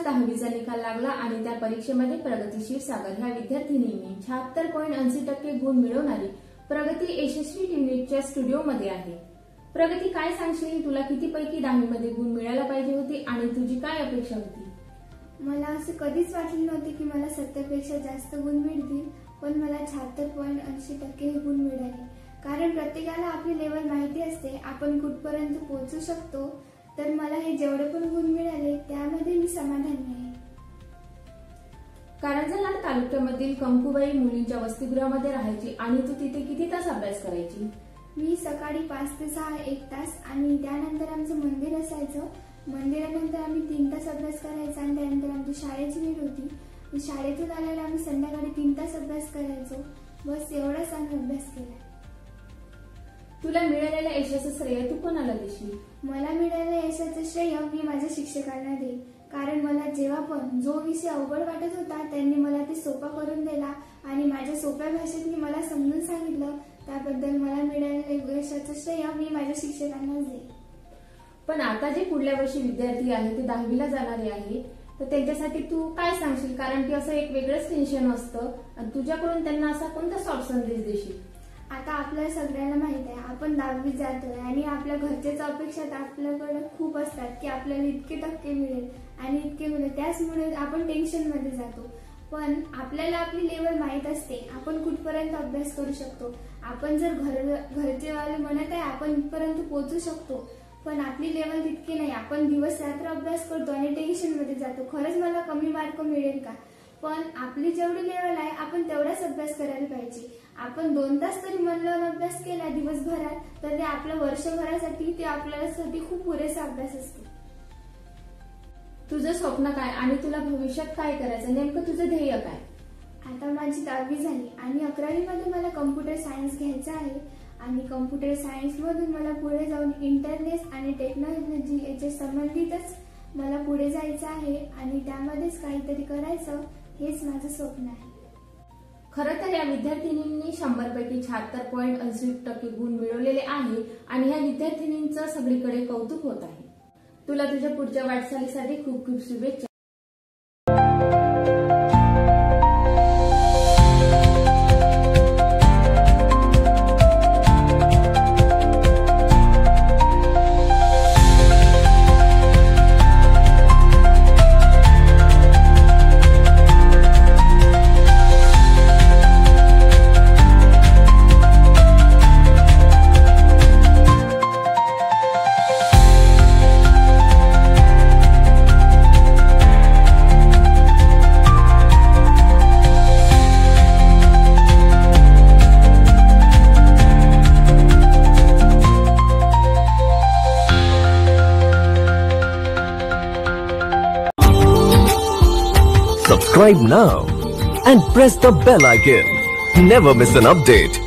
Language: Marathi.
10वीचा निकाल लागला आणि त्या परीक्षेमध्ये प्रगती क्षीरसागर ह्या विद्यार्थिनींनी 76.80% गुण मिळवणारी प्रगती यशस्वी टीमच्या स्टुडिओमध्ये आहे। प्रगती, काय सांगशील, तुला कितीपैकी 10वी मध्ये गुण मिळायला पाहिजे होते आणि तुझी काय अपेक्षा होती? मला असं कधीच वाटलं नव्हते की मला 70 पेक्षा जास्त गुण मिळतील, पण मला 76.80% हे गुण मिळाले। कारण प्रत्येकाला आपली लेवल माहिती असते, आपण कुठपर्यंत पोहोचू शकतो। तर मला हे जेवढे पण गुण मिळाले त्यामध्ये मी समाधानी आहे। कारंजा तालुक्यामधील कंकुबाई मुलींच्या वसतिगृहामध्ये राहायची आणि तू तिथे किती तास अभ्यास करायची? मी सकाळी 5 ते 6 1 तास आणि त्यानंतर आमचं मंदिर असायचं। मंदिरानंतर आम्ही 3 तास अभ्यास करायचा आणि त्यानंतर आमची शाळेची वेळ होती। शाळेतून आल्यावर आम्ही संध्याकाळी 3 तास अभ्यास करायचो। बस एवढाच आम्ही अभ्यास केला। तुला मिळालेल्या यशाचं श्रेय तू कोणाला देशील? मला मिळालेल्या यशाचं श्रेय मी माझ्या शिक्षकांना देईन। कारण मला जेव्हा पण जो विषय अवघड वाटत होता त्यांनी मला ते सोपा करून दिला आणि माझ्या सोप्या भाषेत मला समजून सांगितलं। त्याबद्दल मला मिळालेल्या यशाचं श्रेय मी माझ्या शिक्षकांनाच देईन। पण आता जे पुढल्या वर्षी विद्यार्थी आहेत ते 10वीला जाणारे आहे, तर त्यांच्यासाठी तू काय सांगशील? कारण की असं एक वेगळंच टेन्शन असतं आणि तुझ्याकडून त्यांना असा कोणता सॉफ्ट संदेश देशील? आता आपल्या सगळ्यांना माहित आहे आपण 10वीत जातोय आणि आपल्या घरच्याच अपेक्षा आपल्याकडे खूप असतात की आपल्याला इतके टक्के मिळेल आणि इतके मिळेल, त्याचमुळे आपण टेन्शन मध्ये जातो। पण आपल्याला आपली लेवल माहित असते, आपण कुठपर्यंत अभ्यास करू शकतो। आपण जर घरचे वाले म्हणत आहे आपण इथपर्यंत पोहोचू शकतो, पण आपली लेवल तितकी नाही। आपण दिवस रात्र अभ्यास करतो आणि टेन्शन मध्ये जातो, खरंच मला कमी मार्क मिळेल का? पण आपली जेवढी लेवल आहे आपण तेवढाच अभ्यास करायला पाहिजे। आपण 2 तास तरी मन लावून अभ्यास केला दिवसभरात तर ते आपल्या वर्षभरासाठी ते आपल्यासाठी खूप पुरेसा अभ्यास असतो। तुझं स्वप्न काय आणि तुला भविष्यात काय करायचं, नेमकं तुझं ध्येय काय? आता माझी 10वी झाली आणि 11वी मध्ये मला कम्प्युटर सायन्स घ्यायचं आहे आणि कम्प्युटर सायन्स मधून मला पुढे जाऊन इंटरनेट आणि टेक्नॉलॉजी याच्या संबंधितच मला पुढे जायचं आहे आणि त्यामध्येच काहीतरी करायचं, हेच माझं स्वप्न आहे। खरं तर या विद्यार्थिनींनी 100 पैकी 76.80% गुण मिळवलेले आहे आणि या विद्यार्थिनींचं सगळीकडे कौतुक होत आहे। तुला तुझ्या पुढच्या वाटचालीसाठी खूप खूप शुभेच्छा। Subscribe now and press the bell icon. Never miss an update.